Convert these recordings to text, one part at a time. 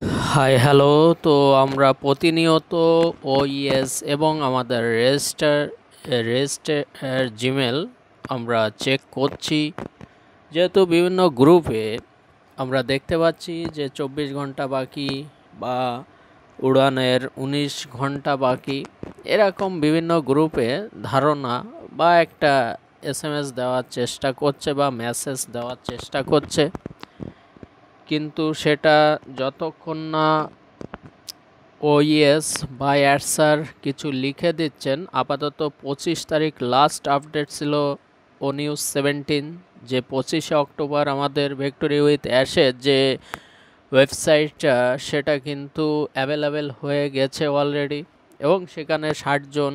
Hi hello. তো আমরা প্রতিনিয়ত ওইএস এবং আমাদের রেজিস্টার জিমেল আমরা চেক করছি, যেহেতু বিভিন্ন গ্রুপে আমরা দেখতে পাচ্ছি যে 24 ঘন্টা বাকি বা উড়ানের 19 ঘন্টা বাকি, এরকম বিভিন্ন গ্রুপে ধারণা বা একটা এসএমএস দেওয়ার চেষ্টা করছে বা মেসেজ দেওয়ার চেষ্টা করছে, কিন্তু সেটা যতক্ষণ না ওইএস বা স্যার কিছু লিখে দিচ্ছেন। আপাতত 25 তারিখ লাস্ট আপডেট ছিল ও নিউজ 17, যে 25শে অক্টোবর আমাদের ভিক্টোরি উইথ অ্যাশেজ যে ওয়েবসাইটটা সেটা কিন্তু অ্যাভেলেবেল হয়ে গেছে অলরেডি, এবং সেখানে 60 জন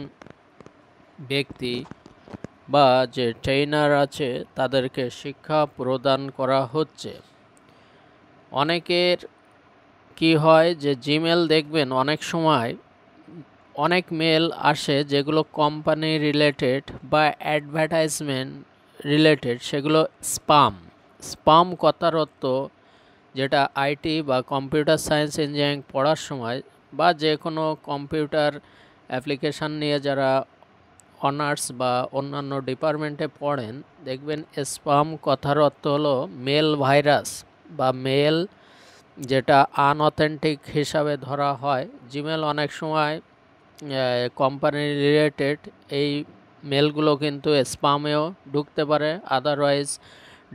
ব্যক্তি বা যে ট্রেনার আছে তাদেরকে শিক্ষা প্রদান করা হচ্ছে। অনেকের কি হয় যে জিমেল দেখবেন অনেক সময় অনেক মেল আসে যেগুলো কোম্পানি রিলেটেড বা অ্যাডভার্টাইজমেন্ট রিলেটেড, সেগুলো স্পাম। স্পাম কথার অর্থ, যেটা আইটি বা কম্পিউটার সায়েন্স ইঞ্জিনিয়ারিং পড়ার সময় বা যে কোনো কম্পিউটার অ্যাপ্লিকেশান নিয়ে যারা অনার্স বা অন্যান্য ডিপার্টমেন্টে পড়েন, দেখবেন স্পাম কথার অর্থ হলো মেল ভাইরাস বা মেল যেটা আনঅথেন্টিক হিসাবে ধরা হয়। জিমেল অনেক সময় কোম্পানি রিলেটেড এই মেলগুলো কিন্তু স্পামেও ঢুকতে পারে, আদারওয়াইজ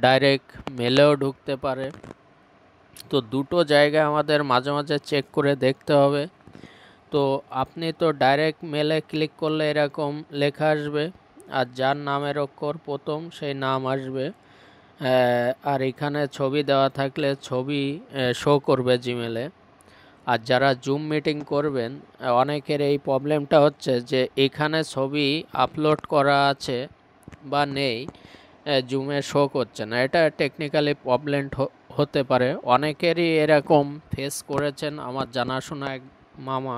ডাইরেক্ট মেলেও ঢুকতে পারে। তো দুটো জায়গায় আমাদের মাঝে মাঝে চেক করে দেখতে হবে। তো আপনি তো ডাইরেক্ট মেলে ক্লিক করলে এরকম লেখা আসবে, আর যার নামের অক্ষর প্রথম সেই নাম আসবে, আর এখানে ছবি দেওয়া থাকলে ছবি শো করবে জিমেলে। আর যারা জুম মিটিং করবেন, অনেকের এই প্রবলেমটা হচ্ছে যে এখানে ছবি আপলোড করা আছে বা নেই, জুমে শো করছে না। এটা টেকনিক্যালি প্রবলেম হতে পারে, অনেকেরই এরকম ফেস করেছেন। আমার জানাশোনা এক মামা,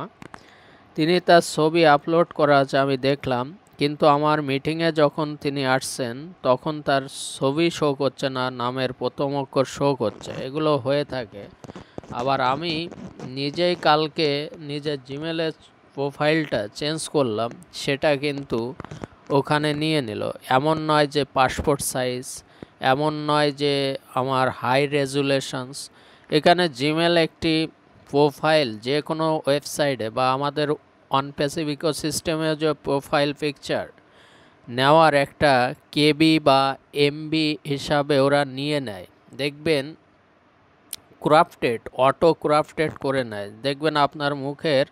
তিনি তার ছবি আপলোড করা আছে আমি দেখলাম, কিন্তু আমার মিটিংয়ে যখন তিনি আসছেন তখন তার ছবি শো করছে না, নামের প্রথম অক্ষর শো করছে। এগুলো হয়ে থাকে। আবার আমি নিজেই কালকে নিজের জিমেলের প্রোফাইলটা চেঞ্জ করলাম, সেটা কিন্তু ওখানে নিয়ে নিল। এমন নয় যে পাসপোর্ট সাইজ, এমন নয় যে আমার হাই রেজুলেশনস। এখানে জিমেল একটি প্রোফাইল যে কোনো ওয়েবসাইটে বা আমাদের অনপ্যাসিভ ইকোসিস্টেমে যে প্রোফাইল পিকচার নেওয়ার একটা কেবি বা এমবি হিসাবে ওরা নিয়ে নেয়। দেখবেন ক্রাফটেড, অটো ক্রাফটেড করে নেয়। দেখবেন আপনার মুখের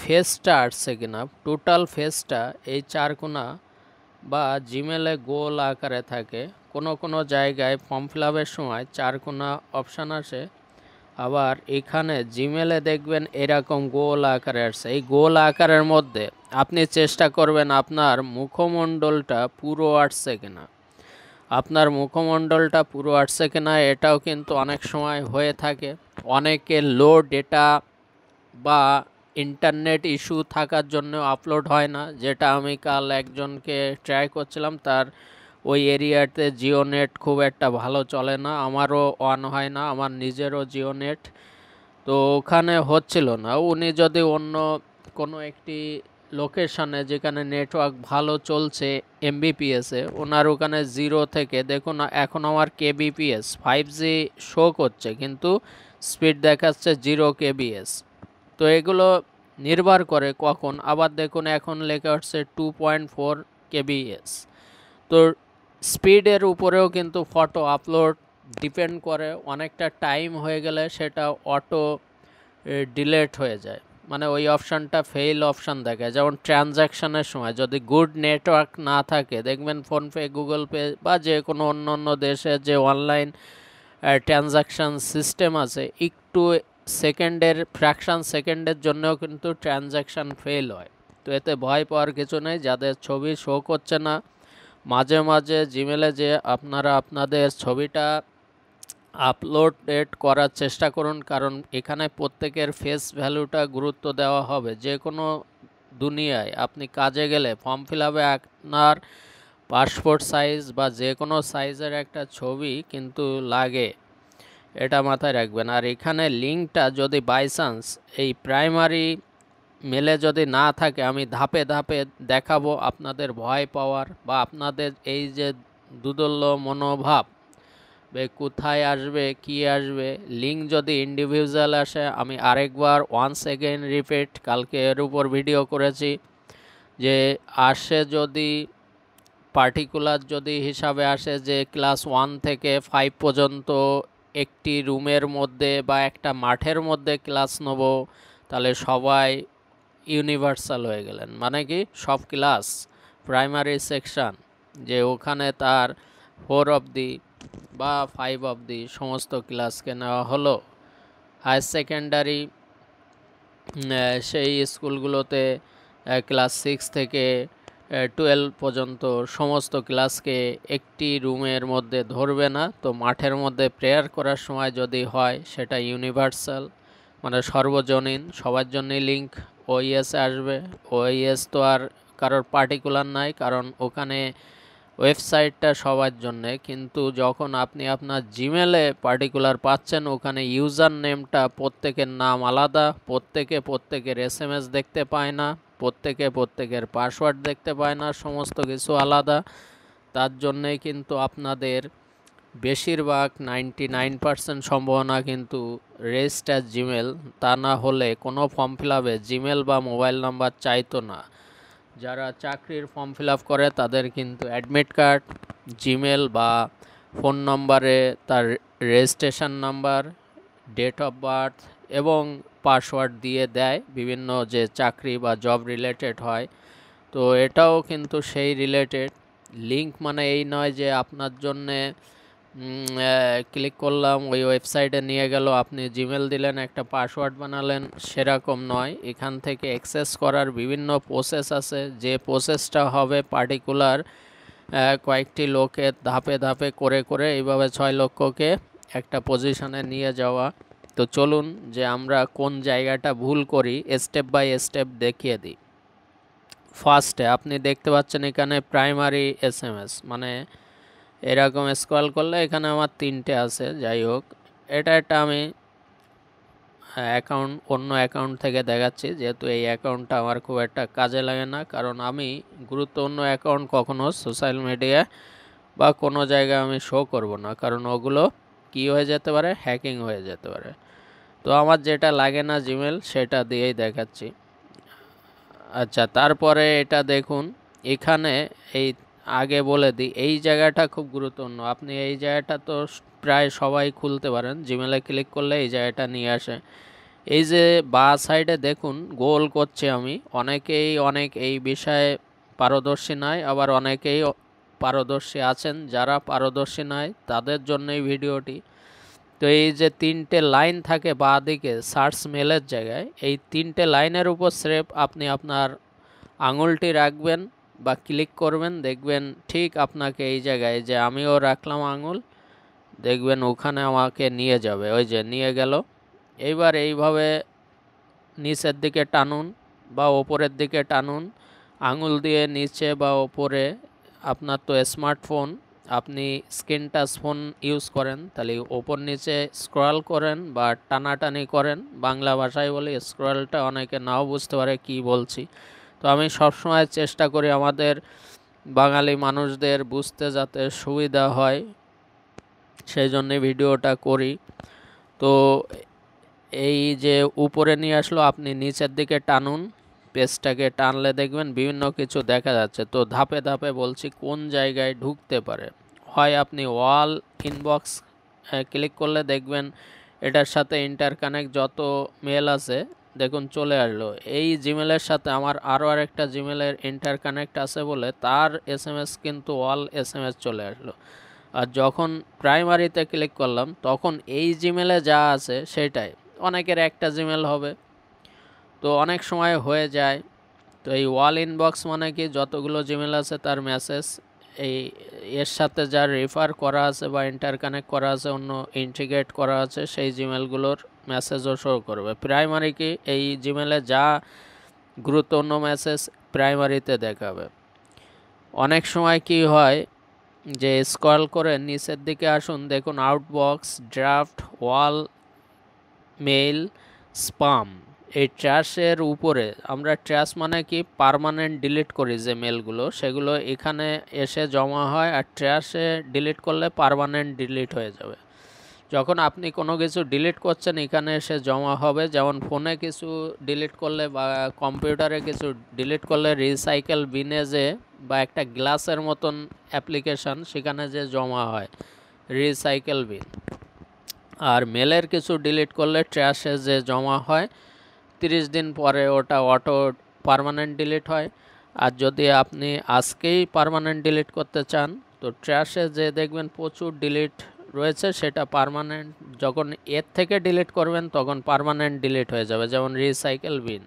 ফেসটা আসছে কিনা, টোটাল ফেসটা এই চারকোনা বা জিমেলে গোল আকারে থাকে। কোনো কোনো জায়গায় ফর্ম ফিল আপের সময় চারকোনা অপশান আসে, আবার এখানে জিমেলে দেখবেন এরকম গোল আকারে আসছে। এই গোল আকারের মধ্যে আপনি চেষ্টা করবেন আপনার মুখমণ্ডলটা পুরো আসছে কিনা, আপনার মুখমণ্ডলটা পুরো আসছে কিনা, এটাও কিন্তু অনেক সময় হয়ে থাকে। অনেকের লো ডেটা বা ইন্টারনেট ইস্যু থাকার জন্য আপলোড হয় না, যেটা আমি কাল একজনকে ট্রাই করছিলাম, তার ওই এরিয়াতে জিও নেট খুব একটা ভালো চলে না, আমারও অন হয় না, আমার নিজেরও জিও নেট। তো ওখানে হচ্ছিল না। উনি যদি অন্য কোনো একটি লোকেশানে যেখানে নেটওয়ার্ক ভালো চলছে এমবিপিএসে, ওনার ওখানে 0 থেকে দেখুন এখন আমার কেবিপিএস 5G শো করছে, কিন্তু স্পিড দেখাচ্ছে 0 kbs। তো এগুলো নির্ভর করে কখন। আবার দেখুন এখন লেখা হচ্ছে 2.4 kbs। তো স্পিডের উপরেও কিন্তু ফটো আপলোড ডিপেন্ড করে। অনেকটা টাইম হয়ে গেলে সেটা অটো ডিলেট হয়ে যায়, মানে ওই অপশানটা ফেইল অপশান দেখায়। যেমন ট্রানজ্যাকশানের সময় যদি গুড নেটওয়ার্ক না থাকে, দেখবেন ফোনপে, গুগল পে বা যে কোনো অন্য অন্য দেশে যে অনলাইন ট্রানজ্যাকশান সিস্টেম আছে, একটু সেকেন্ডের ফ্র্যাকশান সেকেন্ডের জন্যও কিন্তু ট্রানজ্যাকশান ফেল হয়। তো এতে ভয় পাওয়ার কিছু নেই। যাদের ছবি শো করছে না, মাঝে মাঝে জিমেলে যে আপনারা আপনাদের ছবিটা আপলোডেড করার চেষ্টা করুন, কারণ এখানে প্রত্যেকের ফেস ভ্যালুটা গুরুত্ব দেওয়া হবে। যে কোনো দুনিয়ায় আপনি কাজে গেলে ফর্ম ফিল আপে আপনার পাসপোর্ট সাইজ বা যে কোনো সাইজের একটা ছবি কিন্তু লাগে। এটা মাথায় রাখবেন। আর এখানে লিঙ্কটা যদি বাই চান্স এই প্রাইমারি মেলে যদি না থাকে, আমি ধাপে ধাপে দেখাবো আপনাদের ভয় পাওয়ার বা আপনাদের এই যে দুদল্য মনোভাব কোথায় আসবে কি আসবে। লিঙ্ক যদি ইন্ডিভিজুয়াল আসে, আমি আরেকবার ওয়ান্স এগেইন রিপিট, কালকে এর উপর ভিডিও করেছি যে আসে যদি পার্টিকুলার যদি হিসাবে আসে যে ক্লাস 1 থেকে 5 পর্যন্ত একটি রুমের মধ্যে বা একটা মাঠের মধ্যে ক্লাস নেব, তাহলে সবাই ইউনিভার্সাল হয়ে গেলেন। মানে কি সব ক্লাস প্রাইমারি সেকশন যে ওখানে তার 4 অবধি বা 5 অবধি সমস্ত ক্লাসকে নেওয়া হলো। হায়ার সেকেন্ডারি সেই স্কুলগুলোতে ক্লাস 6 থেকে 12 পর্যন্ত সমস্ত ক্লাসকে একটি রুমের মধ্যে ধরবে না। তো মাঠের মধ্যে প্রেয়ার করার সময় যদি হয় সেটা ইউনিভার্সাল, মানে সর্বজনীন, সবার জন্যই লিঙ্ক ওইএসে আসবে। ওইএস তো আর কারোর পার্টিকুলার নাই, কারণ ওখানে ওয়েবসাইটটা সবার জন্যে। কিন্তু যখন আপনি আপনার জিমেলে পার্টিকুলার পাচ্ছেন, ওখানে ইউজার নেমটা প্রত্যেকের নাম আলাদা, প্রত্যেকের এসএমএস দেখতে পায় না, প্রত্যেকের পাসওয়ার্ড দেখতে পায় না, সমস্ত কিছু আলাদা। তার জন্যেই কিন্তু আপনাদের বেশিরভাগ 99% সম্ভাবনা কিন্তু রেজিস্টার জিমেল, তা না হলে কোনো ফর্ম ফিল আপে জিমেল বা মোবাইল নাম্বার চাইতো না। যারা চাকরির ফর্ম ফিল আপ করে তাদের কিন্তু অ্যাডমিট কার্ড, জিমেল বা ফোন নম্বরে তার registration number, date of birth এবং পাসওয়ার্ড দিয়ে দেয় বিভিন্ন যে চাকরি বা জব রিলেটেড হয়। তো এটাও কিন্তু সেই রিলেটেড। লিঙ্ক মানে এই নয় যে আপনার জন্যে ক্লিক করলাম ওই ওয়েবসাইটে নিয়ে গেল, আপনি জিমেল দিলেন, একটা পাসওয়ার্ড বানালেন, সেরকম নয়। এখান থেকে অ্যাক্সেস করার বিভিন্ন প্রসেস আছে, যে প্রসেসটা হবে পার্টিকুলার কয়েকটি লোকের ধাপে ধাপে করে করে এইভাবে 6 লক্ষকে একটা পজিশনে নিয়ে যাওয়া। তো চলুন যে আমরা কোন জায়গাটা ভুল করি স্টেপ বাই স্টেপ দেখিয়ে দিই। ফার্স্টে আপনি দেখতে পাচ্ছেন এখানে প্রাইমারি এসএমএস, মানে এরকম স্ক্রল করলে এখানে আমার 3টে আছে। যাই হোক, এটা আমি অন্য অ্যাকাউন্ট থেকে দেখাচ্ছি, যেহেতু এই অ্যাকাউন্টটা আমার খুব একটা কাজে লাগে না, কারণ আমি গুরুত্বপূর্ণ অ্যাকাউন্ট কখনো সোশ্যাল মিডিয়া বা কোনো জায়গায় আমি শো করব না, কারণ ওগুলো কী হয়ে যেতে পারে, হ্যাকিং হয়ে যেতে পারে। তো আমার যেটা লাগে না জিমেল, সেটা দিয়েই দেখাচ্ছি। আচ্ছা, তারপরে এটা দেখুন এখানে এই আগে বলে দিই, এই জায়গাটা খুব গুরুত্বপূর্ণ। আপনি এই জায়গাটা তো প্রায় সবাই খুলতে পারেন, জিমেলে ক্লিক করলে এই জায়গাটা নিয়ে আসে। এই যে বাঁ সাইডে দেখুন গোল করছে আমি, অনেকেই এই বিষয়ে পারদর্শী নয়, আবার অনেকেই পারদর্শী আছেন। যারা পারদর্শী নয় তাদের জন্যই ভিডিওটি। তো এই যে 3টে লাইন থাকে বাঁ দিকে সার্চ মেলের জায়গায়, এই 3টে লাইনের উপর স্রেফ আপনি আপনার আঙুলটি রাখবেন বা ক্লিক করবেন, দেখবেন ঠিক আপনাকে এই জায়গায় যে আমিও রাখলাম আঙুল, দেখবেন ওখানে আমাকে নিয়ে যাবে, ওই যে নিয়ে গেল। এইবার এইভাবে নিচের দিকে টানুন বা ওপরের দিকে টানুন, আঙুল দিয়ে নিচে বা ওপরে। আপনার তো স্মার্টফোন, আপনি স্ক্রিন টাচ ফোন ইউজ করেন, তাহলে ওপর নিচে স্ক্রল করেন বা টানাটানি করেন। বাংলা ভাষায় বলি স্ক্রলটা, অনেকে নাও বুঝতে পারে কি বলছি। তো আমি সবসময় চেষ্টা করি আমাদের বাঙালি মানুষদের বুঝতে যাতে সুবিধা হয়, সেই জন্যে ভিডিওটা করি। তো এই যে উপরে নিয়ে আসলো, আপনি নিচের দিকে টানুন, পেজটাকে টানলে দেখবেন বিভিন্ন কিছু দেখা যাচ্ছে। তো ধাপে ধাপে বলছি কোন জায়গায় ঢুকতে পারে। হয় আপনি ওয়াল ইনবক্স ক্লিক করলে দেখবেন এটার সাথে ইন্টারকানেক্ট যত মেল আছে দেখুন চলে আসলো। এই জিমেলের সাথে আমার আরও আরেকটা জিমেলের ইন্টারকানেক্ট আছে বলে তার এসএমএস কিন্তু ওয়াল এসএমএস চলে আসলো। আর যখন প্রাইমারিতে ক্লিক করলাম তখন এই জিমেলে যা আছে সেটাই, অনেকের একটা জিমেল হবে, তো অনেক সময় হয়ে যায়। তো এই ওয়াল ইনবক্স মানে কি, যতগুলো জিমেল আছে তার মেসেজ এই এর সাথে যা রেফার করা আছে বা ইন্টারকানেক্ট করা আছে, অন্য ইন্টিগ্রেট করা আছে, সেই জিমেলগুলোর মেসেজও শো করবে। প্রাইমারি কি, এই জিমেলে যা গুরুত্বপূর্ণ মেসেজ প্রাইমারিতে দেখাবে। অনেক সময় কি হয়, যে স্ক্রল করে নিচের দিকে আসুন, দেখুন আউটবক্স, ড্রাফট, ওয়াল মেইল, স্পাম। এই ট্র্যাশের উপরে আমরা ট্র্যাশ মানে কি পার্মানেন্ট ডিলিট করি যে মেলগুলো, সেগুলো এখানে এসে জমা হয়, আর ট্র্যাশে ডিলিট করলে পার্মানেন্ট ডিলিট হয়ে যাবে। যখন আপনি কোনো কিছু ডিলিট করছেন এখানে এসে জমা হবে, যেমন ফোনে কিছু ডিলিট করলে বা কম্পিউটারে কিছু ডিলিট করলে রিসাইকেল বিনে যে বা একটা গ্লাসের মতন অ্যাপ্লিকেশান সেখানে যে জমা হয় রিসাইকেল বিন। আর মেলের কিছু ডিলিট করলে ট্র্যাশে যে জমা হয় 30 দিন পরে ওটা অটো পার্মানেন্ট ডিলিট হয়। আর যদি আপনি আজকেই পার্মানেন্ট ডিলিট করতে চান তো ট্র্যাশে যে দেখবেন প্রচুর ডিলিট রয়েছে, সেটা পার্মানেন্ট যখন এর থেকে ডিলিট করবেন তখন পার্মানেন্ট ডিলিট হয়ে যাবে, যেমন রিসাইকেল বিন।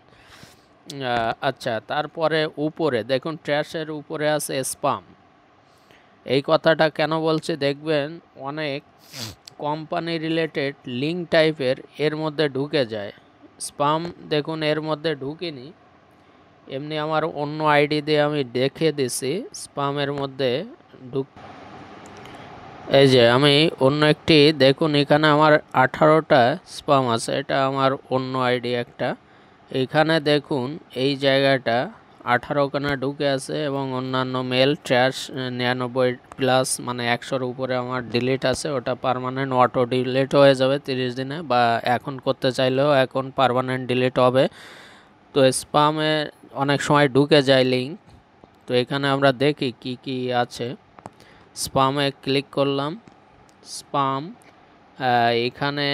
আচ্ছা, তারপরে উপরে দেখুন ট্র্যাশের উপরে আছে স্পাম। এই কথাটা কেন বলছি দেখবেন অনেক কোম্পানি রিলেটেড লিঙ্ক টাইপের এর মধ্যে ঢুকে যায়। স্পাম দেখুন এর মধ্যে ঢুকিনি, এমনি আমার অন্য আইডি দিয়ে আমি দেখে দিছি স্পামের মধ্যে ঢুক। এই যে আমি অন্য একটি দেখুন এখানে আমার 18টা স্পাম আছে, এটা আমার অন্য আইডি একটা। এইখানে দেখুন এই জায়গাটা 18খানা ঢুকে আছে এবং অন্যান্য মেল ট্র্যাশ 99+ মানে 100-র উপরে আমার ডিলিট আছে, ওটা পার্মানেন্ট অটো ডিলিট হয়ে যাবে 30 দিনে, বা এখন করতে চাইলেও এখন পার্মানেন্ট ডিলিট হবে। তো স্পামে অনেক সময় ঢুকে যায় লিঙ্ক, তো এখানে আমরা দেখি কি কি আছে। স্পামে ক্লিক করলাম, স্পাম এখানে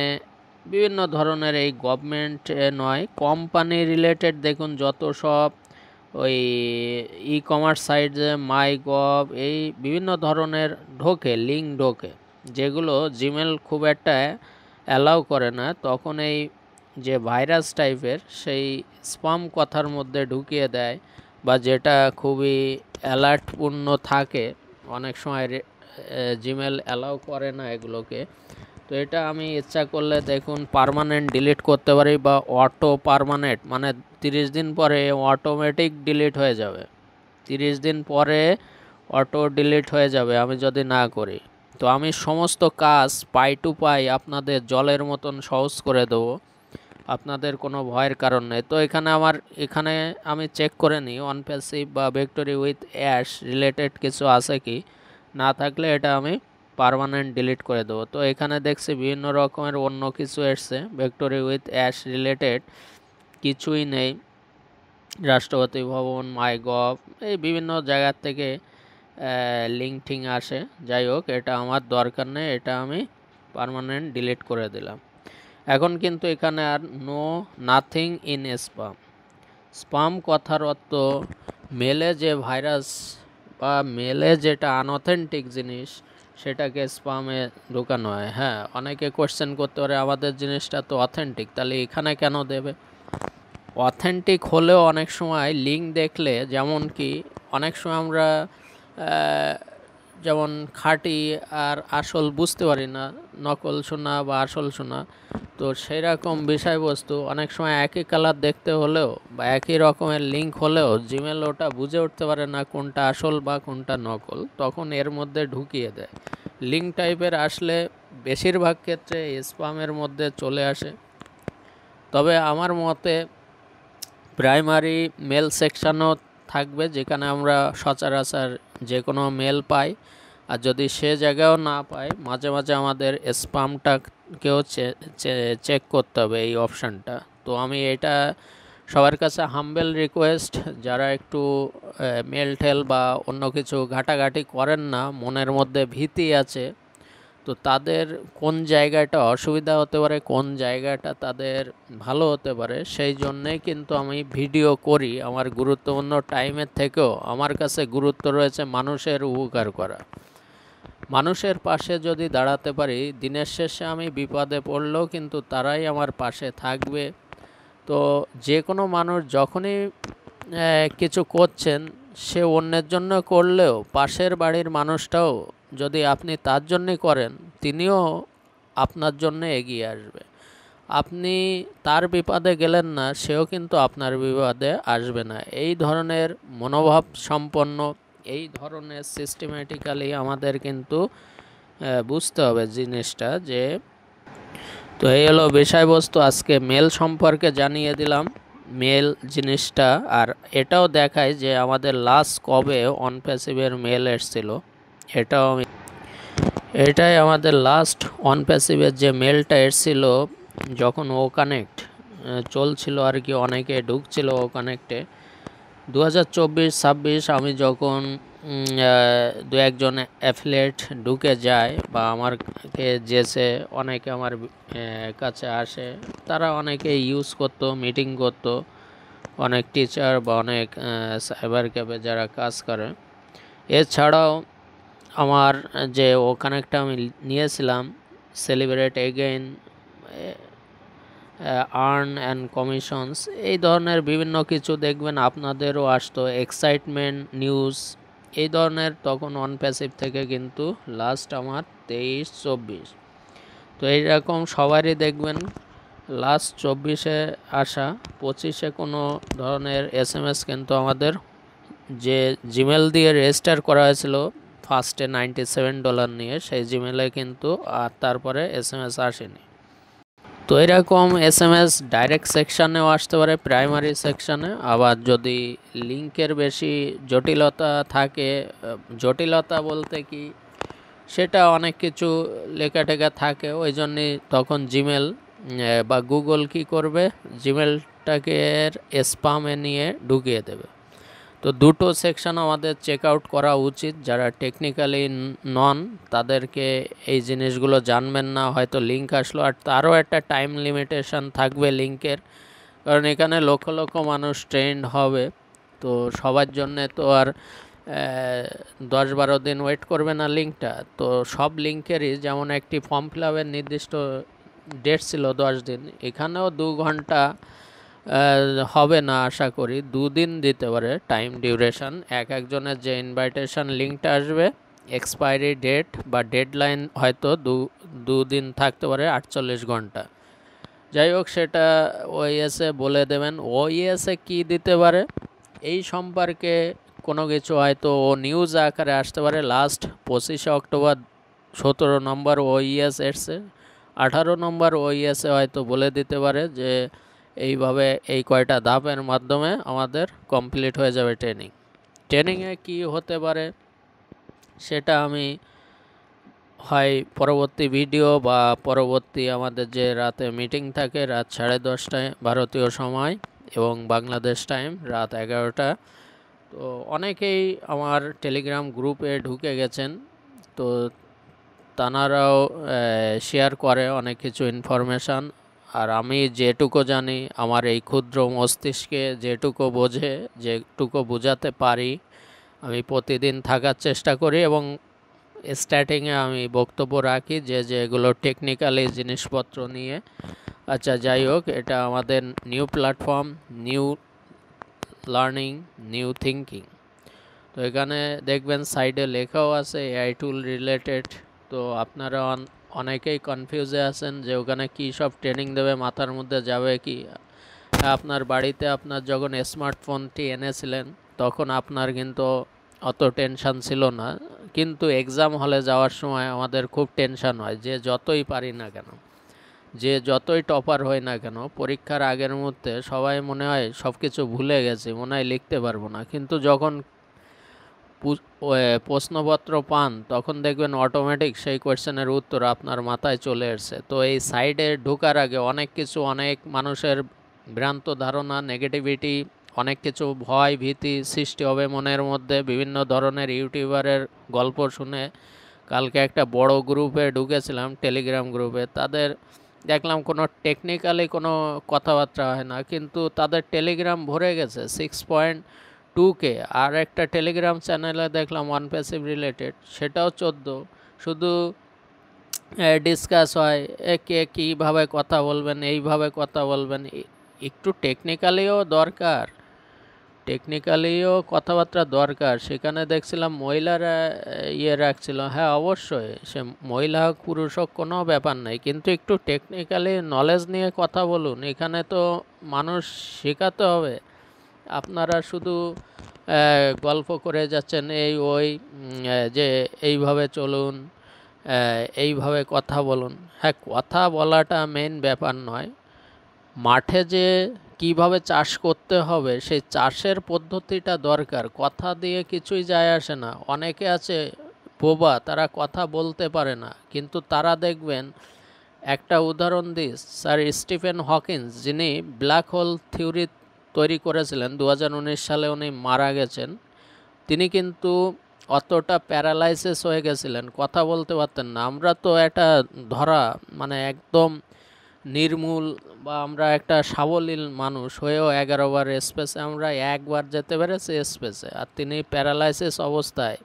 বিভিন্ন ধরনের এই গভর্নমেন্ট নয় কোম্পানি রিলেটেড দেখুন যত সব ওই ই কমার্স সাইট যে মাই গভ এই বিভিন্ন ধরনের ঢোকে লিঙ্ক ঢোকে, যেগুলো জিমেল খুব একটা অ্যালাউ করে না, তখন এই যে ভাইরাস টাইপের সেই স্পাম কথার মধ্যে ঢুকিয়ে দেয়, বা যেটা খুবই অ্যালার্টপূর্ণ থাকে অনেক সময় জিমেল অ্যালাউ করে না এগুলোকে। তো এটা আমি ইচ্ছা করলে দেখুন পার্মানেন্ট ডিলিট করতে পারি, বা অটো পার্মানেন্ট মানে 30 দিন পরে অটোমেটিক ডিলিট হয়ে যাবে, 30 দিন পরে অটো ডিলিট হয়ে যাবে আমি যদি না করি। তো আমি সমস্ত কাজ পাই টু পাই আপনাদের জলের মতন সহজ করে দেবো, আপনাদের কোনো ভয়ের কারণ নেই। তো এখানে আমি চেক করে নিই অন প্যাসিভ বা ভিক্টোরি উইথ অ্যাশ রিলেটেড কিছু আছে কি, না থাকলে এটা আমি পার্মানেন্ট ডিলিট করে দেবো। তো এখানে দেখছি বিভিন্ন রকমের অন্য কিছু এসছে, ভিক্টোরি উইথ অ্যাশ রিলেটেড কিছুই নেই, রাষ্ট্রপতি ভবন, মাই গভ এই বিভিন্ন জায়গার থেকে লিঙ্ক ঠিং আসে। যাই হোক এটা আমার দরকার নেই, এটা আমি পার্মানেন্ট ডিলিট করে দিলাম। এখন কিন্তু এখানে আর no nothing in spam. Spam কথার অর্থ মেলে যে ভাইরাস বা মেলে যেটা আনঅথেন্টিক জিনিস সেটাকে স্পামে ঢোকানো হয়। হ্যাঁ, অনেকে কোশ্চেন করতে পারে আমাদের জিনিসটা তো অথেন্টিক, তাহলে এখানে কেন দেবে? অথেন্টিক হলেও অনেক সময় লিঙ্ক দেখলে, যেমন কি অনেক সময় আমরা যেমন খাঁটি আর আসল বুঝতে পারি না, নকল শোনা বা আসল শোনা, তো সেই রকম বিষয়বস্তু অনেক সময় একই কালার দেখতে হলেও বা একই রকমের লিঙ্ক হলেও জিমেল ওটা বুঝে উঠতে পারে না কোনটা আসল বা কোনটা নকল, তখন এর মধ্যে ঢুকিয়ে দেয়। লিঙ্ক টাইপের আসলে বেশিরভাগ ক্ষেত্রে স্প্যামের মধ্যে চলে আসে। তবে আমার মতে প্রাইমারি মেল সেকশানও থাকবে, যেখানে আমরা সচরাচর যে কোনো মেল পাই, আর যদি সে জায়গাও না পাই মাঝে মাঝে আমাদের স্প্যামটাকেও চেক করতে হবে এই অপশানটা। তো আমি এটা সবার কাছে হাম্বেল রিকোয়েস্ট, যারা একটু মেল ঠেল বা অন্য কিছু ঘাটাঘাটি করেন না, মনের মধ্যে ভীতি আছে, তো তাদের কোন জায়গাটা অসুবিধা হতে পারে কোন জায়গাটা তাদের ভালো হতে পারে সেই জন্যেই কিন্তু আমি ভিডিও করি। আমার গুরুত্বপূর্ণ টাইমের থেকেও আমার কাছে গুরুত্ব রয়েছে মানুষের উপকার করা। মানুষের পাশে যদি দাঁড়াতে পারি, দিনের শেষে আমি বিপদে পড়লেও কিন্তু তারাই আমার পাশে থাকবে। তো যে কোনো মানুষ যখনই কিছু করছেন, সে অন্যের জন্য করলেও পাশের বাড়ির মানুষটাও যদি আপনি তার জন্যে করেন, তিনিও আপনার জন্য এগিয়ে আসবে। আপনি তার বিপদে গেলেন না, সেও কিন্তু আপনার বিপদে আসবে না। এই ধরনের মনোভাব সম্পন্ন এই ধরনের সিস্টেমেটিক্যালি আমাদের কিন্তু বুঝতে হবে জিনিসটা যে। তো এই হলো বিষয়বস্তু, আজকে মেল সম্পর্কে জানিয়ে দিলাম মেল জিনিসটা। আর এটাও দেখায় যে আমাদের লাস্ট কবে অন প্যাসিভের মেল এসেছিল, এটাই আমাদের লাস্ট অন প্যাসিভের যে মেলটা এসেছিল যখন ও কানেক্ট চলছিল আর কি, অনেকে ঢুকছিল ও কানেক্টে 2024-26। আমি যখন দু একজন অ্যাফিলিয়েট ঢুকে যায় বা আমাকে যেসে অনেকে আমার কাছে আসে, তারা অনেকে ইউজ করতো, মিটিং করতো, অনেক টিচার বা অনেক সাইবার ক্যাফে যারা কাজ করে। এছাড়াও আমার যে ও কানেক্টটা আমি নিয়েছিলাম, celebrate again, earn and commissions, এই ধরনের বিভিন্ন কিছু দেখবেন আপনাদেরও আসতো, এক্সাইটমেন্ট নিউজ এই ধরনের, তখন অন প্যাসিভ থেকে কিন্তু লাস্ট আমার 23-24। তো এইরকম সবারই দেখবেন লাস্ট 24-এ আসা, 25-এ কোনো ধরনের SMS কিন্তু আমাদের যে জিমেল দিয়ে রেজিস্টার করা হয়েছিল ফার্স্টে $97 নিয়ে, সেই জিমেলে কিন্তু আর তারপরে SMS আসেনি। তো এরকম SMS ডাইরেক্ট সেকশানেও আসতে পারে, প্রাইমারি সেকশানে। আবার যদি লিঙ্কের বেশি জটিলতা থাকে, জটিলতা বলতে কি, সেটা অনেক কিছু লেখা টেখা থাকে, ওই জন্যে তখন জিমেল বা গুগল কি করবে, জিমেলটাকে স্প্যামে নিয়ে ঢুকিয়ে দেবে। তো দুটো সেকশন আমাদের চেক আউট করা উচিত। যারা টেকনিক্যালি নন তাদেরকে এই জিনিসগুলো জানবেন না, হয়তো লিঙ্ক আসলো, আর তারও একটা টাইম লিমিটেশন থাকবে লিঙ্কের, কারণ এখানে লক্ষ লক্ষ মানুষ ট্রেন্ড হবে। তো সবার জন্যে তো আর 10-12 দিন ওয়েট করবে না লিঙ্কটা। তো সব লিঙ্কেরই যেমন একটি ফর্ম ফিল আপের নির্দিষ্ট ডেট ছিল 10 দিন, এখানেও 2 ঘন্টা হবে না, আশা করি 2 দিন দিতে পারে টাইম ডিউরেশন। একজনের যে ইনভাইটেশন লিঙ্কটা আসবে, এক্সপায়ারি ডেট বা ডেডলাইন হয়তো 2 দিন থাকতে পারে, 48 ঘন্টা। যাই হোক, সেটা ওইএসে বলে দেবেন। ওইএসে কি দিতে পারে এই সম্পর্কে কোনো কিছু হয়তো ও নিউজ আকারে আসতে পারে। লাস্ট 25 অক্টোবর 17 নম্বর ওইএস এসছে, 18 নম্বর ওইএসে হয়তো বলে দিতে পারে যে এইভাবে এই কয়টা ধাপের মাধ্যমে আমাদের কমপ্লিট হয়ে যাবে ট্রেনিংয়ে কি হতে পারে সেটা আমি হয় পরবর্তী ভিডিও বা পরবর্তী আমাদের যে রাতে মিটিং থাকে রাত 10:30টায় ভারতীয় সময় এবং বাংলাদেশ টাইম রাত 11টা। তো অনেকেই আমার টেলিগ্রাম গ্রুপে ঢুকে গেছেন, তো তানারাও শেয়ার করে অনেক কিছু ইনফরমেশান। আর আমি যেটুকু জানি, আমার এই ক্ষুদ্র মস্তিষ্কে যেটুকু বোঝে, যেটুকু বোঝাতে পারি, আমি প্রতিদিন থাকার চেষ্টা করি এবং স্টার্টিংয়ে আমি বক্তব্য রাখি যেগুলো টেকনিক্যালি জিনিসপত্র নিয়ে। আচ্ছা, যাই হোক, এটা আমাদের new platform, new learning, new thinking. তো এখানে দেখবেন সাইডে লেখাও আছে এআই টুল রিলেটেড। তো আপনারা অনেকেই কনফিউজে আছেন যে ওখানে কী সব ট্রেনিং দেবে, মাথার মধ্যে যাবে কি। আপনার বাড়িতে আপনার যখন স্মার্টফোনটি এনেছিলেন তখন আপনার কিন্তু অত টেনশান ছিল না, কিন্তু এক্সাম হলে যাওয়ার সময় আমাদের খুব টেনশান হয়। যে যতই পারি না কেন, যে যতই টপার হয় না কেন, পরীক্ষার আগের মুহূর্তে সবাই মনে হয় সব কিছু ভুলে গেছে, মনে হয় লিখতে পারবো না, কিন্তু যখন প্রশ্নপত্র পান তখন দেখবেন অটোমেটিক সেই কোয়েশ্চেনের উত্তর আপনার মাথায় চলে এসছে। তো এই সাইডে ঢোকার আগে অনেক কিছু, অনেক মানুষের ভ্রান্ত ধারণা, নেগেটিভিটি, অনেক কিছু ভয় ভীতি সৃষ্টি হবে মনের মধ্যে। বিভিন্ন ধরনের ইউটিউবারের গল্প শুনে কালকে একটা বড় গ্রুপে ঢুকেছিলাম, টেলিগ্রাম গ্রুপে, তাদের দেখলাম কোনো টেকনিক্যালি কোনো কথাবার্তা হয় না, কিন্তু তাদের টেলিগ্রাম ভরে গেছে 6.2K। আর একটা টেলিগ্রাম চ্যানেলে দেখলাম ওয়ান প্যাসিভ রিলেটেড, সেটাও 14। শুধু ডিসকাস হয় কে কীভাবে কথা বলবেন, এইভাবে কথা বলবেন। একটু টেকনিক্যালিও দরকার, টেকনিক্যালিও কথাবার্তা দরকার। সেখানে দেখছিলাম মহিলারা রাখছিল, হ্যাঁ অবশ্যই, সে মহিলা হোক পুরুষ হোক কোনো ব্যাপার নেই, কিন্তু একটু টেকনিক্যালি নলেজ নিয়ে কথা বলুন। এখানে তো মানুষ শেখাতে হবে, আপনারা শুধু গল্প করে যাচ্ছেন এই ওই যে এইভাবে চলুন, এইভাবে কথা বলুন। হ্যাঁ, কথা বলাটা মেন ব্যাপার নয়, মাঠে যে কিভাবে চাষ করতে হবে সেই চাষের পদ্ধতিটা দরকার। কথা দিয়ে কিছুই যায় আসে না। অনেকে আছে বোবা, তারা কথা বলতে পারে না, কিন্তু তারা দেখবেন, একটা উদাহরণ দিই, স্যার স্টিফেন হকিন্স, যিনি ব্ল্যাক হোল থিওরি তৈরি করেছিলেন, 2019 সালে উনি মারা গেছেন। তিনি কিন্তু অতটা প্যারালাইসিস হয়ে গেছিলেন, কথা বলতে পারতেন না। আমরা তো একটা ধরা মানে একদম নির্মূল, বা আমরা একটা সাবলীল মানুষ হয়েও 11বার স্পেসে আমরা একবার যেতে পেরেছি স্পেসে, আর তিনি প্যারালাইসিস অবস্থায়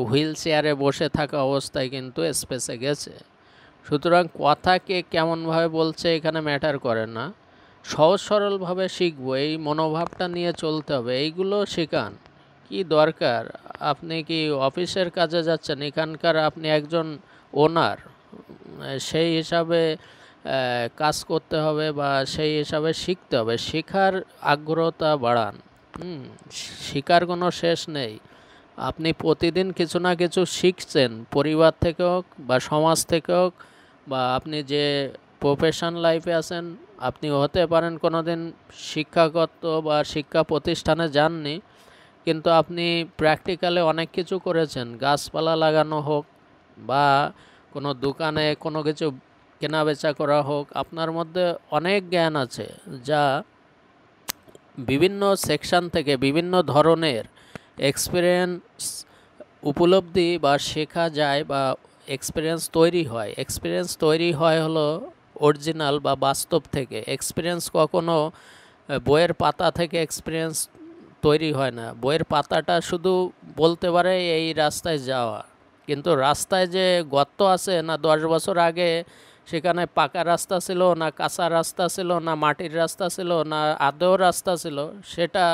হুইল চেয়ারে বসে থাকা অবস্থায় কিন্তু স্পেসে গেছে। সুতরাং কথাকে কেমনভাবে বলছে এখানে ম্যাটার করে না, সহজ সরলভাবে শিখবো এই মনোভাবটা নিয়ে চলতে হবে। এইগুলো শেখান। কি দরকার, আপনি কি অফিসের কাজে যাচ্ছেন, এখানকার আপনি একজন ওনার, সেই হিসাবে কাজ করতে হবে বা সেই হিসাবে শিখতে হবে। শেখার আগ্রহতা বাড়ান। শেখার কোনো শেষ নেই। আপনি প্রতিদিন কিছু না কিছু শিখছেন, পরিবার থেকে হোক বা সমাজ থেকে হোক, বা আপনি যে প্রফেশন লাইফে আছেন, আপনি হতে পারেন কোনো দিন শিক্ষাগত বা শিক্ষা প্রতিষ্ঠানে যাননি, কিন্তু আপনি প্র্যাকটিক্যালে অনেক কিছু করেছেন। গাছপালা লাগানো হোক বা কোনো দোকানে কোনো কিছু কেনা বেচা করা হোক, আপনার মধ্যে অনেক জ্ঞান আছে যা বিভিন্ন সেকশন থেকে বিভিন্ন ধরনের এক্সপিরিয়েন্স উপলব্ধি বা শেখা যায়, বা এক্সপিরিয়েন্স তৈরি হয়। এক্সপিরিয়েন্স তৈরি হয় হলো অরিজিনাল বা বাস্তব থেকে। এক্সপিরিয়েন্স কখনো বইয়ের পাতা থেকে এক্সপিরিয়েন্স তৈরি হয় না। বইয়ের পাতাটা শুধু বলতে পারে এই রাস্তায় যাওয়া, কিন্তু রাস্তায় যে গর্ত আছে না, 10 বছর আগে সেখানে পাকা রাস্তা ছিল না কাঁচা রাস্তা ছিল না মাটির রাস্তা ছিল না আদৌ রাস্তা ছিল, সেটা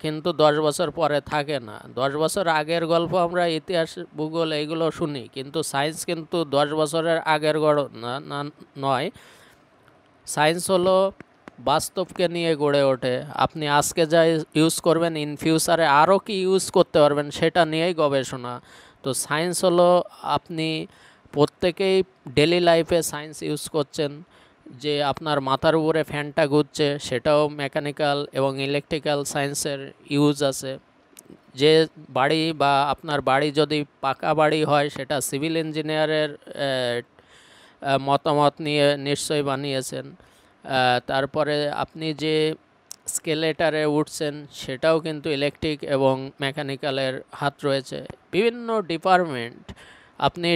কিন্তু 10 বছর পরে থাকে না। 10 বছর আগের গল্প আমরা ইতিহাস ভূগোল এইগুলো শুনি, কিন্তু সায়েন্স কিন্তু 10 বছরের আগের না নয়। সায়েন্স হলো বাস্তবকে নিয়ে গড়ে ওঠে। আপনি আজকে যা ইউজ করবেন, ইন ফিউচারে আরও কি ইউজ করতে পারবেন সেটা নিয়েই গবেষণা। তো সায়েন্স হলো, আপনি প্রত্যেকেই ডেলি লাইফে সায়েন্স ইউজ করছেন। যে আপনার মাথার উপরে ফ্যানটা ঘুরছে, সেটাও মেকানিক্যাল এবং ইলেকট্রিক্যাল সায়েন্সের ইউজ আছে। যে বাড়ি বা আপনার বাড়ি যদি পাকা বাড়ি হয়, সেটা সিভিল ইঞ্জিনিয়ারের মতামত নিয়ে নিশ্চয়ই বানিয়েছেন। তারপরে আপনি যে স্কেলেটারে উঠছেন, সেটাও কিন্তু ইলেকট্রিক এবং মেকানিক্যালের হাত রয়েছে। বিভিন্ন ডিপার্টমেন্ট, আপনি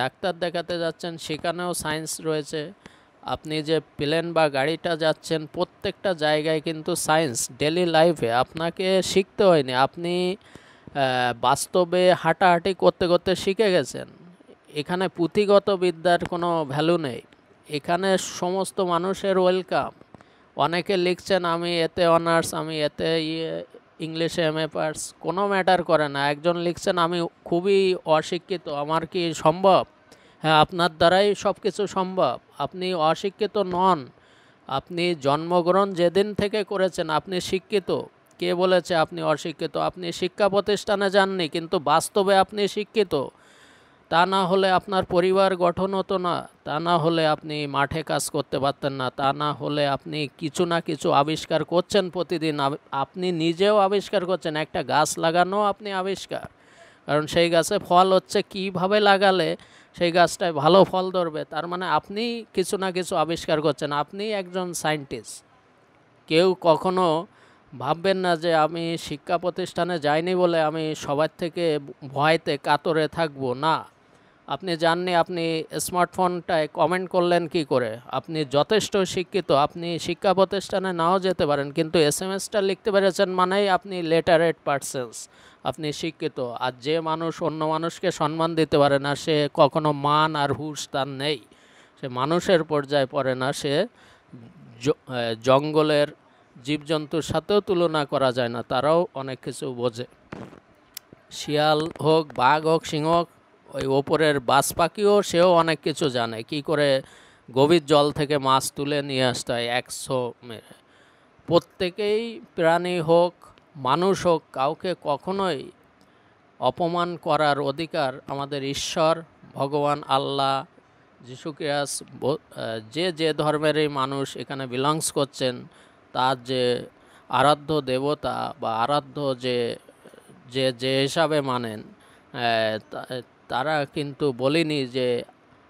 ডাক্তার দেখাতে যাচ্ছেন, সেখানেও সায়েন্স রয়েছে। আপনি যে প্লেন বা গাড়িটা যাচ্ছেন, প্রত্যেকটা জায়গায় কিন্তু সায়েন্স। ডেলি লাইফে আপনাকে শিখতে হয়নি, আপনি বাস্তবে হাঁটাহাঁটি করতে করতে শিখে গেছেন। এখানে পুঁথিগত বিদ্যার কোনো ভ্যালু নেই। এখানে সমস্ত মানুষের ওয়েলকাম। অনেকে লিখছেন আমি এতে অনার্স, আমি এতে ইংলিশে এমএ পাস, কোনো ম্যাটার করে না। একজন লিখছেন আমি খুবই অশিক্ষিত, আমার কি সম্ভব? হ্যাঁ, আপনার দ্বারাই সব কিছু সম্ভব। আপনি অশিক্ষিত নন। আপনি জন্মগ্রহণ যেদিন থেকে করেছেন আপনি শিক্ষিত। কে বলেছে আপনি অশিক্ষিত? আপনি শিক্ষা প্রতিষ্ঠানে যাননি, কিন্তু বাস্তবে আপনি শিক্ষিত। তা না হলে আপনার পরিবার গঠন হতো না, তা না হলে আপনি মাঠে কাজ করতে পারতেন না, তা না হলে আপনি কিছু না কিছু আবিষ্কার করছেন প্রতিদিন। আপনি নিজেও আবিষ্কার করছেন, একটা গাছ লাগানো আপনি আবিষ্কার। কারণ সেই গাছে ফল হচ্ছে, কীভাবে লাগালে সেই গাছটায় ভালো ফল ধরবে, তার মানে আপনি কিছু না কিছু আবিষ্কার করছেন। আপনি একজন সায়েন্টিস্ট। কেউ কখনো ভাববেন না যে আমি শিক্ষা প্রতিষ্ঠানে যাইনি বলে আমি সবার থেকে ভয়তে কাতরে থাকবো না। আপনি জাননি, আপনি স্মার্টফোনটায় কমেন্ট করলেন কি করে? আপনি যথেষ্ট শিক্ষিত। আপনি শিক্ষা প্রতিষ্ঠানে নাও যেতে পারেন, কিন্তু এসএমএসটা লিখতে পেরেছেন মানেই আপনি লেটারেট পারসন্স, আপনি শিক্ষিত। আর যে মানুষ অন্য মানুষকে সম্মান দিতে পারে না, সে কখনো মান আর হুঁশ তার নেই। সে মানুষের পর্যায়ে পড়ে না, সে জঙ্গলের জীবজন্তুর সাথেও তুলনা করা যায় না, তারাও অনেক কিছু বোঝে। শিয়াল হোক, বাঘ হোক, সিংহ হোক, ওই ওপরের বাজ পাখিও সেও অনেক কিছু জানে, কি করে গভীর জল থেকে মাছ তুলে নিয়ে আসতে হয় 100 মেরে। প্রত্যেকেই প্রাণী হোক মানুষ হোক, কাউকে কখনোই অপমান করার অধিকার আমাদের ঈশ্বর, ভগবান আল্লাহ, যিশু খ্রিস্ট, যে যে ধর্মেরই মানুষ এখানে বিলংস করছেন, তার যে আরাধ্য দেবতা বা আরাধ্য যে যে যে হিসাবে মানেন, তারা কিন্তু বলিনি যে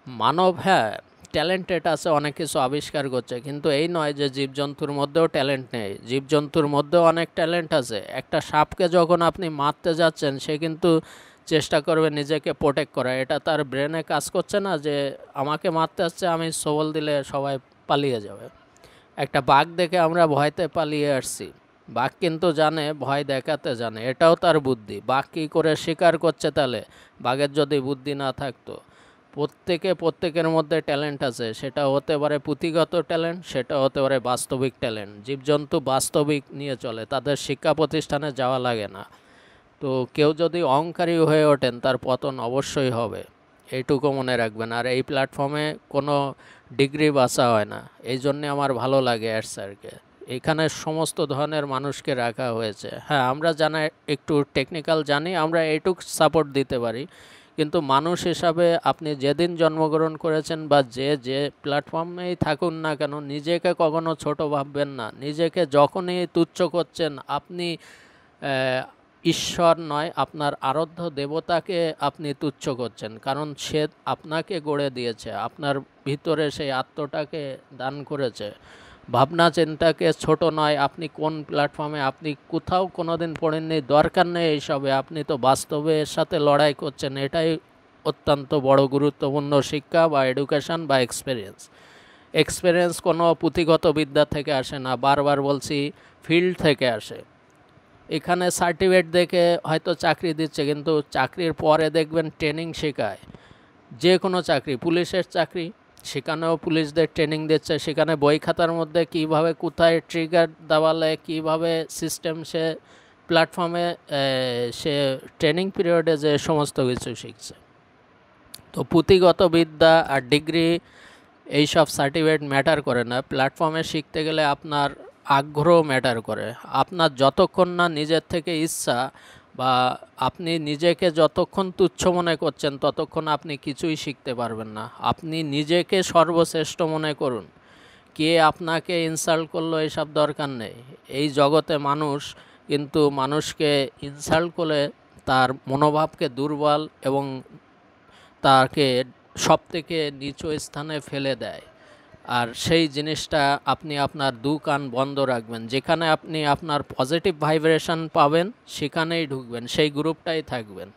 মানব হ্যাঁ ট্যালেন্টেড আছে, অনেক কিছু আবিষ্কার করছে, কিন্তু এই নয় যে জীবজন্তুর মধ্যেও ট্যালেন্ট নেই। জীবজন্তুর মধ্যেও অনেক ট্যালেন্ট আছে। একটা সাপকে যখন আপনি মারতে যাচ্ছেন, সে কিন্তু চেষ্টা করবে নিজেকে প্রোটেক্ট করা। এটা তার ব্রেনে কাজ করছে না যে আমাকে মারতে আসছে, আমি সবল দিলে সবাই পালিয়ে যাবে। একটা বাঘ দেখে আমরা ভয়তে পালিয়ে আসছি, বাঘ কিন্তু জানে, ভয় দেখাতে জানে, এটাও তার বুদ্ধি। বাঘ কী করে শিকার করছে? তাহলে বাঘের যদি বুদ্ধি না থাকতো। প্রত্যেকের মধ্যে ট্যালেন্ট আছে, সেটা হতে পারে পুঁথিগত ট্যালেন্ট, সেটা হতে পারে বাস্তবিক ট্যালেন্ট। জীবজন্তু বাস্তবিক নিয়ে চলে, তাদের শিক্ষা প্রতিষ্ঠানে যাওয়া লাগে না। তো কেউ যদি অহংকারী হয়ে ওঠেন, তার পতন অবশ্যই হবে, এইটুকু মনে রাখবেন। আর এই প্ল্যাটফর্মে কোনো ডিগ্রি বাছা হয় না, এই জন্যে আমার ভালো লাগে স্যারকে। এখানে সমস্ত ধরনের মানুষকে রাখা হয়েছে। হ্যাঁ, আমরা জানা একটু টেকনিক্যাল জানি, আমরা এইটুকু সাপোর্ট দিতে পারি, কিন্তু মানুষ হিসাবে আপনি যেদিন জন্মগ্রহণ করেছেন বা যে যে প্ল্যাটফর্মেই থাকুন না কেন, নিজেকে কখনো ছোট ভাববেন না। নিজেকে যখনই তুচ্ছ করছেন, আপনি ঈশ্বর নয়, আপনার আরাধ্য দেবতাকে আপনি তুচ্ছ করছেন, কারণ সে আপনাকে গড়ে দিয়েছে, আপনার ভিতরে সেই আত্মটাকে দান করেছে। ভাবনা চিন্তাকে ছোট নয়, আপনি কোন প্ল্যাটফর্মে, আপনি কোথাও কোনোদিন পড়েননি, দরকার নেই এইসবে। আপনি তো বাস্তবের সাথে লড়াই করছেন, এটাই অত্যন্ত বড় গুরুত্বপূর্ণ শিক্ষা বা এডুকেশন বা এক্সপিরিয়েন্স কোনো পুঁথিগত বিদ্যা থেকে আসে না, বারবার বলছি, ফিল্ড থেকে আসে। এখানে সার্টিফিকেট দেখে হয়তো চাকরি দিচ্ছে, কিন্তু চাকরির পরে দেখবেন ট্রেনিং শেখায়। যে কোনো চাকরি, পুলিশের চাকরি, সেখানেও পুলিশদের ট্রেনিং দিচ্ছে। সেখানে বই খাতার মধ্যে কীভাবে কোথায় ট্রিগার দাবালে, কীভাবে সিস্টেম, সে প্ল্যাটফর্মে সে ট্রেনিং পিরিয়ডে যে সমস্ত কিছু শিখছে। তো পুঁথিগত বিদ্যা আর ডিগ্রি এইসব সার্টিফিকেট ম্যাটার করে না। প্ল্যাটফর্মে শিখতে গেলে আপনার আগ্রহ ম্যাটার করে। আপনার যতক্ষণ না নিজের থেকে ইচ্ছা, বা আপনি নিজেকে যতক্ষণ তুচ্ছ মনে করছেন, ততক্ষণ আপনি কিছুই শিখতে পারবেন না। আপনি নিজেকে সর্বশ্রেষ্ঠ মনে করুন। কে আপনাকে ইনসাল্ট করলো এসব দরকার নেই। এই জগতে মানুষ কিন্তু মানুষকে ইনসাল্ট করে তার মনোভাবকে দুর্বল এবং তাকে সবথেকে নিচু স্থানে ফেলে দেয়। আর সেই জিনিসটা আপনি আপনার দু কান বন্ধ রাখবেন। যেখানে আপনি আপনার পজিটিভ ভাইব্রেশন পাবেন, সেখানেই ঢুকবেন, সেই গ্রুপটাই থাকবেন।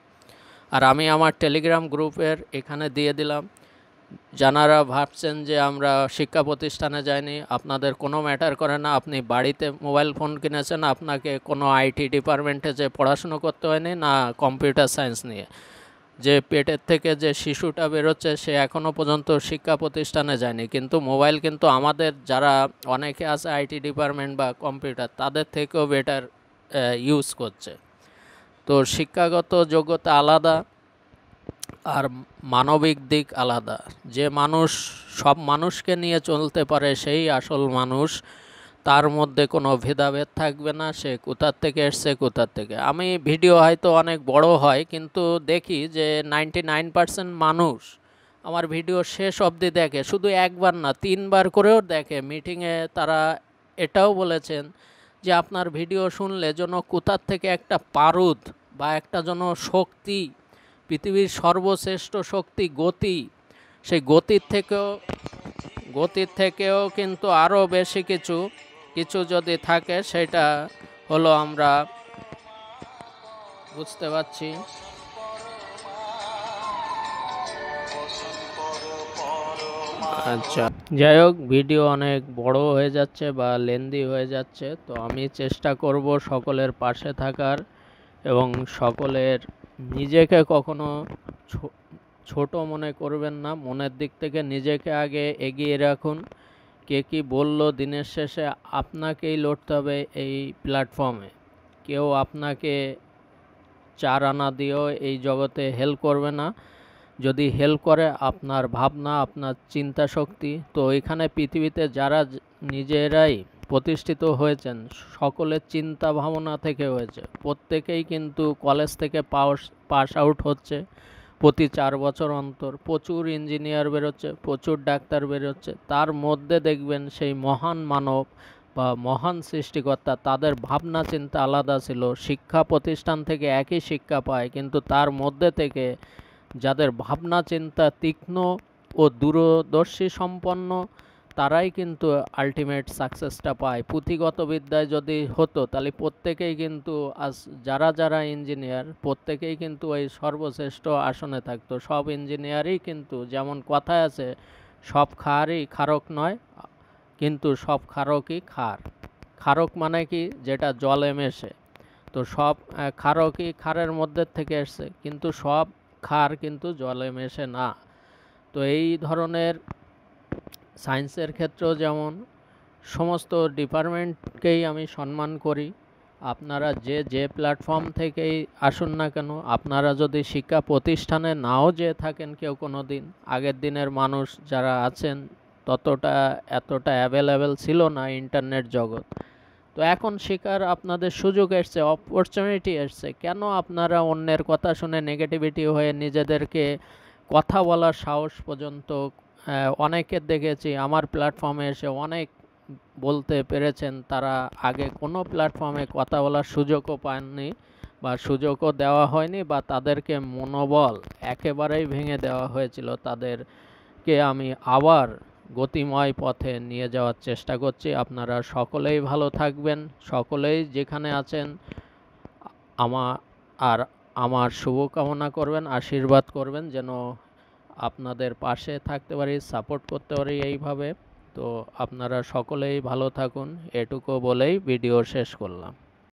আর আমি আমার টেলিগ্রাম গ্রুপের এখানে দিয়ে দিলাম। যারা ভাবছেন যে আমরা শিক্ষা প্রতিষ্ঠানে যাইনি, আপনাদের কোনো ম্যাটার করে না। আপনি বাড়িতে মোবাইল ফোন কিনেছেন, আপনাকে কোনো আইটি ডিপার্টমেন্টে যে পড়াশুনো করতে হয়নি, না কম্পিউটার সায়েন্স নিয়ে। যে পেটের থেকে যে শিশুটা বেরোচ্ছে, সে এখনও পর্যন্ত শিক্ষা প্রতিষ্ঠানে যায়নি, কিন্তু মোবাইল কিন্তু আমাদের যারা অনেকে আছে আইটি ডিপার্টমেন্ট বা কম্পিউটার, তাদের থেকেও বেটার ইউজ করছে। তো শিক্ষাগত যোগ্যতা আলাদা আর মানবিক দিক আলাদা। যে মানুষ সব মানুষকে নিয়ে চলতে পারে, সেই আসল মানুষ। তার মধ্যে কোনো ভেদাভেদ থাকবে না, সে কোথার থেকে এসছে, কোথার থেকে। আমি ভিডিও হয়তো অনেক বড় হয়, কিন্তু দেখি যে 99% মানুষ আমার ভিডিও শেষ অবধি দেখে, শুধু একবার না 3বার করেও দেখে। মিটিংয়ে তারা এটাও বলেছেন যে আপনার ভিডিও শুনলে যেন কোথার থেকে একটা পারদ বা একটা যেন শক্তি, পৃথিবীর সর্বশ্রেষ্ঠ শক্তি গতি, সেই গতির থেকেও কিন্তু আরও বেশি কিছু যদি থাকে, সেটা হলো আমরা বুঝতে পারছি। আচ্ছা, যাই হোক, ভিডিও অনেক বড় হয়ে যাচ্ছে বা লেন্দি হয়ে যাচ্ছে, তো আমি চেষ্টা করব সকলের পাশে থাকার, এবং সকলের নিজেকে কখনো ছোট মনে করবেন না। মনের দিক থেকে নিজেকে আগে এগিয়ে রাখুন। কে কী বলল, দিনের শেষে আপনাকেই লড়তে হবে এই প্ল্যাটফর্মে। কেউ আপনাকে 4 আনা দিয়েও এই জগতে হেল্প করবে না। যদি হেল্প করে আপনার ভাবনা, আপনার চিন্তা শক্তি। তো এখানে পৃথিবীতে যারা নিজেরাই প্রতিষ্ঠিত হয়েছেন সকলের চিন্তা ভাবনা থেকে হয়েছে। প্রত্যেকেই কিন্তু কলেজ থেকে পাস আউট হচ্ছে প্রতি 4 বছর অন্তর। প্রচুর ইঞ্জিনিয়ার বেরোচ্ছে, প্রচুর ডাক্তার বেরোচ্ছে। তার মধ্যে দেখবেন সেই মহান মানব বা মহান সৃষ্টিকর্তা, তাদের ভাবনা চিন্তা আলাদা ছিল। শিক্ষা প্রতিষ্ঠান থেকে একই শিক্ষা পায়, কিন্তু তার মধ্যে থেকে যাদের ভাবনা চিন্তা তীক্ষ্ণ ও দূরদর্শী সম্পন্ন, তারাই কিন্তু আলটিমেট সাকসেসটা পায়। পুঁথিগত বিদ্যায় যদি হতো তাহলে প্রত্যেকেই কিন্তু আজ যারা ইঞ্জিনিয়ার প্রত্যেকেই কিন্তু ওই সর্বশ্রেষ্ঠ আসনে থাকতো। সব ইঞ্জিনিয়ারই কিন্তু, যেমন কথায় আছে, সব খারই ক্ষারক নয়, কিন্তু সব ক্ষারকই ক্ষার। ক্ষারক মানে কি, যেটা জলে মেশে। তো সব ক্ষারকই ক্ষারের মধ্যে থেকে এসছে, কিন্তু সব ক্ষার কিন্তু জলে মেশে না। তো এই ধরনের সায়েন্সের ক্ষেত্রেও যেমন সমস্ত ডিপার্টমেন্টকেই আমি সম্মান করি। আপনারা যে প্ল্যাটফর্ম থেকেই আসুন না কেন, আপনারা যদি শিক্ষা প্রতিষ্ঠানে নাও যেয়ে থাকেন কেউ কোনো দিন, আগের দিনের মানুষ যারা আছেন এতটা অ্যাভেলেবেল ছিল না ইন্টারনেট জগৎ। তো এখন শেখার আপনাদের সুযোগ এসছে, অপরচুনিটি এসছে। কেন আপনারা অন্যের কথা শুনে নেগেটিভিটি হয়ে নিজেদেরকে কথা বলার সাহস পর্যন্ত, অনেকের দেখেছি আমার প্ল্যাটফর্মে এসে অনেক বলতে পেরেছেন, তারা আগে কোনো প্ল্যাটফর্মে কথা বলার সুযোগও পাননি বা সুযোগও দেওয়া হয়নি, বা তাদেরকে মনোবল একেবারেই ভেঙে দেওয়া হয়েছিল। তাদেরকে আমি আবার গতিময় পথে নিয়ে যাওয়ার চেষ্টা করছি। আপনারা সকলেই ভালো থাকবেন, সকলেই যেখানে আছেন আর আমার শুভকামনা করবেন, আশীর্বাদ করবেন যেন আপনাদের পাশে থাকতে পারি, সাপোর্ট করতে পারি এইভাবে। তো আপনারা সকলেই ভালো থাকুন, এটুকু বলেই ভিডিও শেষ করলাম।